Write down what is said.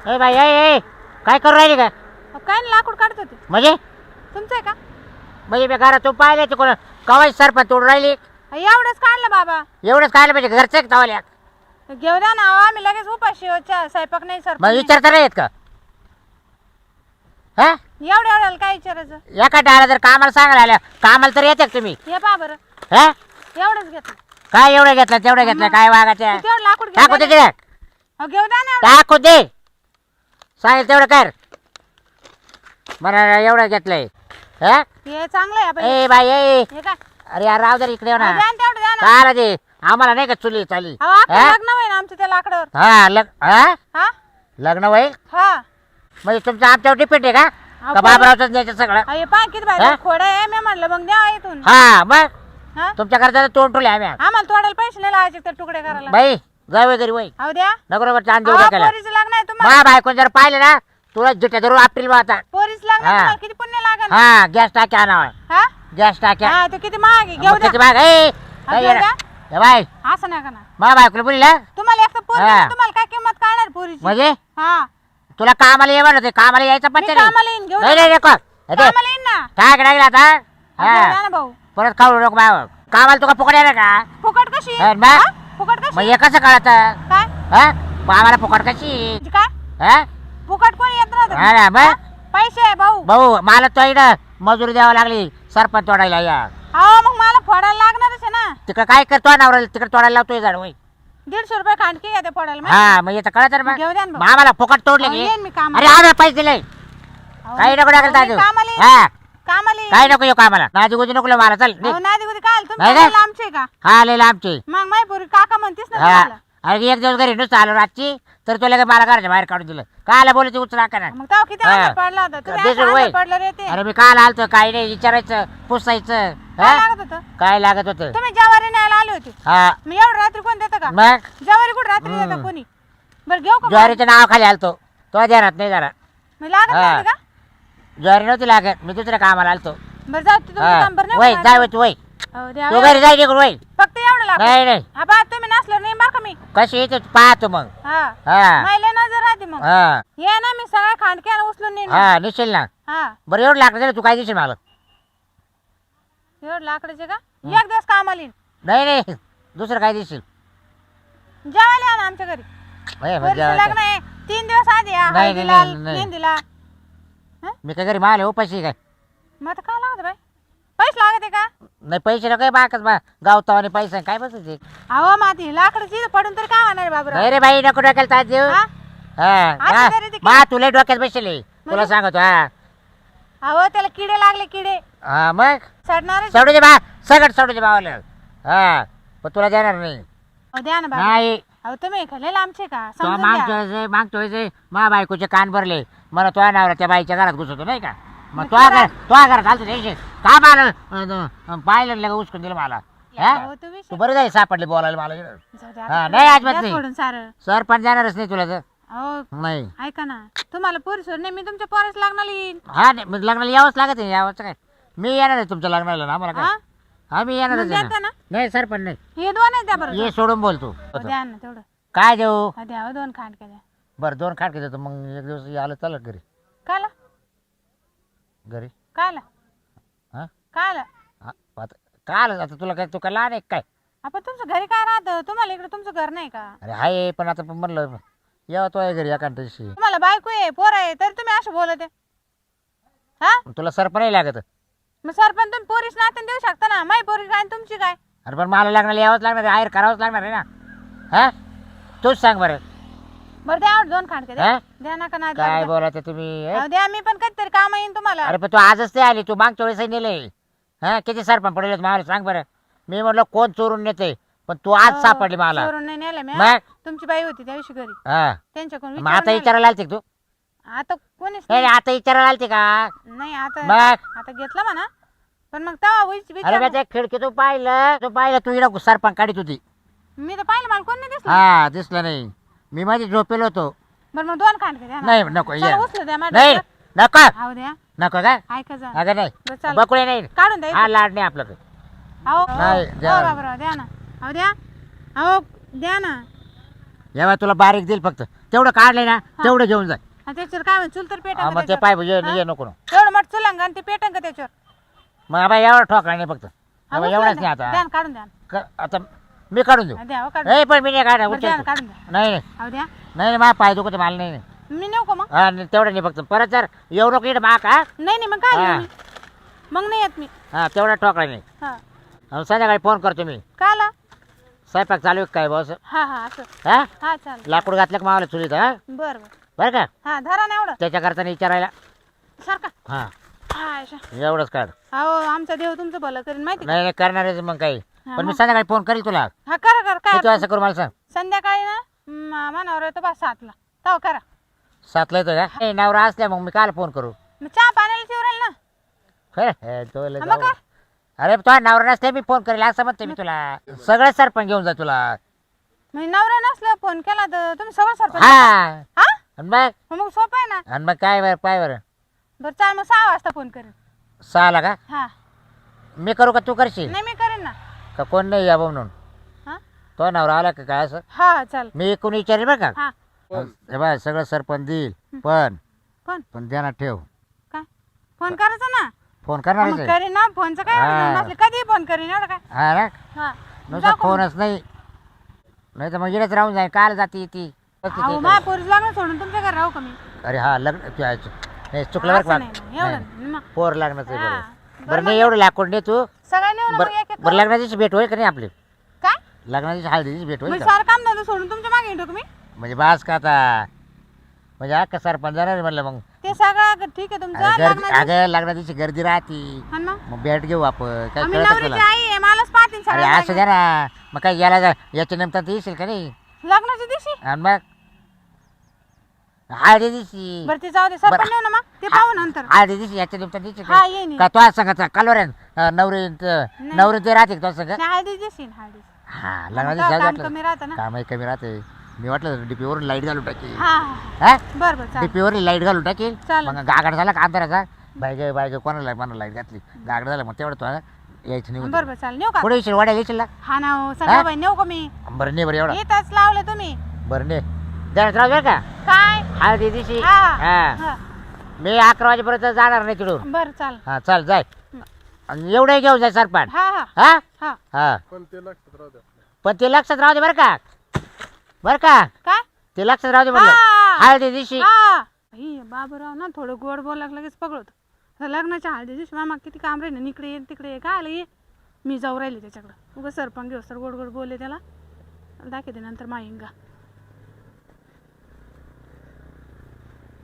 ए बाई ए काय करू राहिली का? काय नाही, लाकूड काढत होते. म्हणजे तुमचं आहे का? म्हणजे मी घरात तू पाहिले तू कोण कवाय सरपंच तोडून राहिली? एवढंच काढलं बाबा. एवढंच खायला पाहिजे घरचं तवाल्या. घेऊ द्या ना, आम्ही लगेच उपाशी स्वयंपाक नाही सर. मग विचारता नाही येत का? हा एवढ्या काय विचारायचं? एका डाळा जर कामाला सांगायला आल्या कामाला तर येते का तुम्ही? हे पहा बरं, हा एवढंच घेतलं. काय एवढं घेतलं तेवढं घेतलं काय वागाच्या? तेवढं लाकूड टाकू घेऊ दे द्या. तिकडे, घेऊ द्या ना एवढं. टाकू दे. सांगेल तेवढं कर. मला एवढं घेतलंय. हा हे चांगलं आहे आपण. ए बाई ए हे काय? अरे यार राव जर इकडे येऊ ना. द्या ना तेवढं, द्या ना. काय दे आम्हाला नाही का चुली चाली? अहो, आपलं हा? लग्न होईल आमचं त्या लाकडावर. हा हा लग्न होईल हा. म्हणजे तुमचं आमच्यावर डिपेंड आहे का? अहो, का बाबरावच द्यायचं सगळं? हे पहा किती हा? बाहेर खोड आहे. मी म्हणलं मग द्या इथून. हा मग हा, तुमच्या घरचा तोंड ठेवले आम्ही. आम्हाला तोडायला पैसे नाही लावायचे तर तुकडे करायला. बाई जाऊ घरी वय अहो द्या. नको चांदी अहो, उद्या केला. पोरीचं लग्न आहे तुम्हाला. मा बायको जर पाहिलं ना तुला जिट्या धरून आपटील बा आता. पोरीचं लग्न आहे हा. तुम्हाला किती पुण्य लागेल. हा गॅस टाक्या आणावा. हा गॅस टाक्या हा, तो किती महाग आहे. घेऊ मग द्या. त्याची बाग ए हा, घेऊ द्या. ए बाई असं नका ना. मा बायकोला बोलला तुम्हाला एक तर पोरी हा. आहे, तुम्हाला काय किंमत काढणार पोरीची? म्हणजे हा, तुला कामाला ये म्हणत होते, कामाला यायचं मी पत्ते कामाला येईन. घेऊ नाही द्या. नाही नको हे दे. कामाला येईन ना. काय लागला आता? घेऊ द्या हा ना भाऊ. परत खाऊ नको बाय कामाला तुका फुकट येणार का? फुकट कशी? हा, मग? हा? फुकट मग कशी? हे कसं कळत? काय हा मग आम्हाला फुकट कशी? म्हणजे काय हा फुकट कोणी येत नव्हतं. हा ना, मग? हा? पैसे आहे भाऊ. भाऊ मला तो इकडं मजुरी द्यावं लागली सरपंच तोडायला या. अहो मग मला फोडायला लागणारच आहे ना. तिकडं काय करतो नवरा तिकडे तोडायला लावतोय झाड होय. 150 रुपये खांडकी घ्या ते फोडायला माहिती? हा मग येतं कळत ना मग. घेऊ द्या ना मग भाऊ. आम्हाला फुकट तोडले अहो, की? येईन मी कामाला. अरे आम्हाला पैसे दिले अहो, काही नको टाकलं अहो, मी ताजू. कामाला येईन. हा कामाला येईन. काही नको येऊ कामाला नाजी गुजी नको लावू मला चल निघ. अहो, नादी गुदी काय नाही तुम्ही ना? आमचे का? हा आलेला आमचे. मग माही पोरी काका म्हणतीस ना हा तुम्हाला. अरे एक दिवस घरी नुसतं आलो रातची तर तुला मला घराच्या बाहेर काढून दिलं कायला बोलायचं उचला का ना. मग तेव्हा किती हा. आजार पडला होता तुम्ही. देशील असं वय. आजार पडलं रे ते. अरे मी काल आलतो काही नाही विचारायचं पुसायचं. काय हा? लागत होतं? काय लागत होतं? तुम्ही ज्वारी न्यायला आले होते. हा मग एवढं रात्री कोण देतं का? मग ज्वारी कुठं रात्री देतं कोणी? बरं घेऊ का? ज्वारीच्या नावाखाली आलतो तो ध्यानात नाही जरा. मी लागत हा. नव्हती का? ज्वारी नव्हती लागत मी दुसऱ्या कामाला आलतो. बरं जाऊ ते तुमचं काम बरं वय नाही जाय होणार. वय तू वय अहो, द्या. तू घरी जाय निघून वय. फक्त एवढं लागतं. नाही नाही हा बा तुम्ही नसल्यावर नाही बरं का मी. कशी येते पाहतो मग. हा हा माहिले नजर राहते मग. हा ये ना मी सगळ्या खांडक्यानं उचलून नेईन. हा निशील ना. हा बरं एवढं लागतं तरी तू काय दिशील मला? एवढं लाकडाचे का? एक दिवस कामाला येईन. नाही नाही दुसरं काय दिशील? जेवायला या ना आमच्या घरी. वय, पोरीचं जेवायचं. लग्न आहे 3 दिवस आधी या. नाही, हळदीला नाही, नाही. मेहंदीला. मी काय घरी माल उपाशी काय? मग आता काय लागत बाई? पैसे लागत आहे का? नाही पैसे नको बाकच बा गावतावाने पैसा काय बसायचे? अहो माती लाकडाची पडून तरी काय होणार बाबा? नाही रे बाई नको डोक्याला ताज देऊ. हा? हा असं तरी ते मा तुला डोक्यात बसले तुला सांगतो. हा अहो त्याला किडे लागले किडे. हा मग सडणार. सोडू दे बा सगळं सोडू दे भावाला. हा पण तुला देणार नाही. द्या ना बाबा. नाही अहो तुम्ही खाल्लेलं आमचे का? तो समजून घ्या. मागतोय मा बायकोचे कान भरले मला तो नवरा त्या बाईच्या घरात घुसतो नाही का? मग मग तो घरात घालतो द्यायचे का मला पाहिलं लगे उचकून दिलं मला. हा? अहो, तुम्ही तू बरं जाईल सापडले बोलायला मला. जाऊ द्या हा, आता. नाही, अजिबात द्या नाही. सोडून सारं. सरपंच जाणारच नाही तुला तर. अहो नाही ऐका ना, तुम्हाला पोरीसोर नाही, मी तुमच्या पोरीस लागणार येईन. हा नाही मग लग्नाला यावंच लागत आहे यावंच काय. मी येणार आहे तुमच्या लग्नाला ना आम्हाला काय. हा? हा मी येणारच मग आहे देता ना. ना? नाही सरपंच नाही हे दोन आहे द्या बरं. ये सोडून बोलतो. हो, द्या ना तेवढं. काय देऊ? हा, द्या हो, 2 खांडक्या द्या. बरं 2 खाटके देतो मग एक दिवस आलं चालत घरी. काला घरी काला हा काला हा, आता काय आलं आता तुला काय तू काय लहान आहे काय? आपण तुमचं घरी काय राहतं? तुम्हाला इकडे तुमचं घर नाही का? अरे हाय पण आता पण म्हणलं यावं तो आहे घरी एकांतशी. तुम्हाला बायको आहे पोर आहे तरी तुम्ही असं बोलत आहे. हा तुला सरपंच नाही लागत. मग सरपंच तुम्ही पोरीस नात्याने देऊ शकता ना. माही पोरी काय आणि तुमची काय? अरे पण मला लग्नाला यावंच लागणार आहे आहेर करावंच लागणार आहे ना. हा तूच सांग बरं. बरं द्या 2 खांडक्या द्या. हा? द्या नका ना काय बोलायचं तुम्ही हे? द्या. मी पण कधीतरी काम येईन तुम्हाला. अरे पण तू आजच ते आली तू मागच्या वेळेस नेले. हा किती सरपंच पडले मला सांग बरं. मी म्हटलं कोण चोरून नेते पण तू आज सापडली मला. चोरून नाही नेलं मी. मग? तुमची बाई होती त्या दिवशी घरी. हा त्यांच्याकडून मग आता विचारून विचारायला आलते का तू? नेलं. आता कोणीच नाही नाही. आता विचारायला आलते का? नाही आता मग आता घेतलं म्हणा. पण मग तेव्हा अरे मी त्या खिडकीतून पाहिलं तू इकडं सरपंच काढीत होती. मी तर पाहिलं मला कोण नाही दिसलं. हा दिसलं नाही मी मध्ये झोपेलो होतो. बरं मग 2 खांडक्या द्या ना. नाही नको ये. चला, उचलू द्या नाही मॅडम. नको अहो द्या. नको काय ऐका जा. अगं नाही बरं, चला. बकुळे नाही. काढून द्या हा इथं. लाड नाही आपलं. अहो नाही, द्या. बाबराव द्या ना. अहो द्या. अहो द्या ना. जेव्हा तुला बारीक देईल फक्त तेवढं काढलंय ना तेवढं घेऊन जाय. आणि त्याच्यावर काय म्हणून चुल तर पेटा मग ते पाय ये नको ना. एवढं मोठं चुलांग आणि ते पेटंग का त्याच्यावर मग आबा एवढा ठोकला नाही फक्त हा, आबा उचलून एवढाच द्या. नाही आता द्या ना, काढून द्या ना. आता मी काढून देऊ. द्या हो, काढून ए पण मी नाही काढा बरं, द्या ना, उचल काढून द्या नाही नाही अहो द्या नाही माझा पाय दुखत मला नाही मी नेऊ का मग हा तेवढं नाही फक्त परत जर येऊ नको इकडे माग हा नाही मग काय हा. नेऊ मी? मग नाही येत मी हा तेवढा ठोकला नाही. हा आणि संध्याकाळी फोन करतो मी. का आला स्वयंपाक चालू आहे काय बॉस हा हा असं हा हा चालेल लाकूड घातलं का मावाला चुलीत हा बरं बरं का हा धरा ना एवढं त्याच्याकरता विचारायला सारखा हा हा अशा. एवढंच काढ. अहो आमचा देव तुमचं भलं करीन माहिती का? नाही नाही करणारच मग काही हा, पण मी मग. संध्याकाळी फोन करीन तुला. हा करा काय किती वाजता करू मला सांग. संध्याकाळी ना मनावर येतो बा 7ला तव करा 7ला येतो का ए, नवरा असल्या मग मी काल फोन करू मग चहा पाण्याला चिवरेल ना खरं हे, तो लय हा, मग जाऊ. अरे तो नवरा नसते मी फोन करेल असं म्हणते मी तुला. सगळं सरपंच घेऊन जा तुला. म्हणजे नवरा नसलं फोन केला तर तुम्ही सगळं सरपंच हा हा आणि मग मग सोपं आहे ना आणि मग काय बरं पाय बरं बरं चाल मग 6 वाजता फोन करेन 6ला का हा मी करू का तू करशील नाही मी करेन ना का कोण नाही या म्हणून हा तो नवरा आला का काय असं हा चाल मी कोणी विचारेल बरं का हा हे बाय सगळं सरपंच देईल पण पण ध्यानात ठेव काय फोन करायचा ना फोन हा, करणार मग करीन ना फोनचं काय हा. एवढं नसलं कधी फोन करीन एवढं काय हा ना हा नुसतं जाऊ का मग? फोनच नाही नाही तर मग इकडेच राहून जाईल काल जाते ती अहो माझ्या पोरीचं लग्न सोडून तुमच्या घरी राहू का मी अरे हा लग्न नाही चुकलं बरं का असं नाही एवढं मग पोर लग्नाचं आहे हा. बरोबर बरं नाही एवढं लाकूड नाही तू सगळ्या नेऊ ना मग एक एक बरं लग्नाची दिवशी भेट होईल का नाही आपली काय लग्नाची हळदीची भेट होईल म्हणजे का सारं काम धंदा सोडून तुमच्या मागे येतो का मी म्हणजे बास का आता म्हणजे अख्खा सरपंच जाणार म्हणलं मग ते सगळं ठीक आहे तुमचं अरे लग्नाचं अगं लग्नाची गर्दी राहती हा ना मग भेट घेऊ आपण काय आम्ही कळत नवरीची तुला आई आहे मलाच पाहतील अरे सगळ्या असं द्या ना मग काय याला याच्या निमित्तानं येशील का नाही लग्नाच्या दिवशी आणि मग हळदी दिवशी बरं ते जाऊ दे सरपण नेऊ ना मग ते पाहू नंतर हळदी दिवशी याच्या निमित्तानं येशील हा का? येईन का तो आज सांगायचा कलवर नवरी नवरी ते राहते का तो सांग हळदी दिवशी हळदी हा तेव्हा लग्नाची काम कमी राहतं ना काम कमी राहते मी वाटलं डीपी वरून लाईट घालून टाकी हा हा बरं चालेल डीपी वरून लाईट घालून टाकील चालेल. मग गागड झाला का अंधाराचा बायग कोणाला मला लाईट घातली गागड झाला मग तेवढं तो यायचं निघून बरं चालेल नेऊ का पुढे येशील वाड्या येशील ना हा ना हो, सगळं बाई नेऊ का मी बरं नाही बरं एवढा इथंच लावलं तुम्ही बरं नाही द्या बरं का काय हळदी दिवशी हा हा हा मी 11 वाजेपर्यंत जाणार नाही तिकडून बरं चालेल हा चाल जाय आणि एवढं घेऊन जाय सरपंच हा हा हा हा हा पण ते लक्षात राहू द्या पण ते लक्षात राहू दे बरं का बरं का काय ते लक्षात राहू दे म्हटलं हा हळदी दिवशी हा ही बाबूराव ना थोडं गोड बोलायला लगेच पगळत लग्नाच्या हळदी दिवशी मामा किती काम राहील ना इकडे ये तिकडे ये काय आलं ये मी जाऊ राहिले त्याच्याकडं उगं सरपंच घेऊ सर गोड गोड बोलले त्याला दाखवते नंतर माईंगा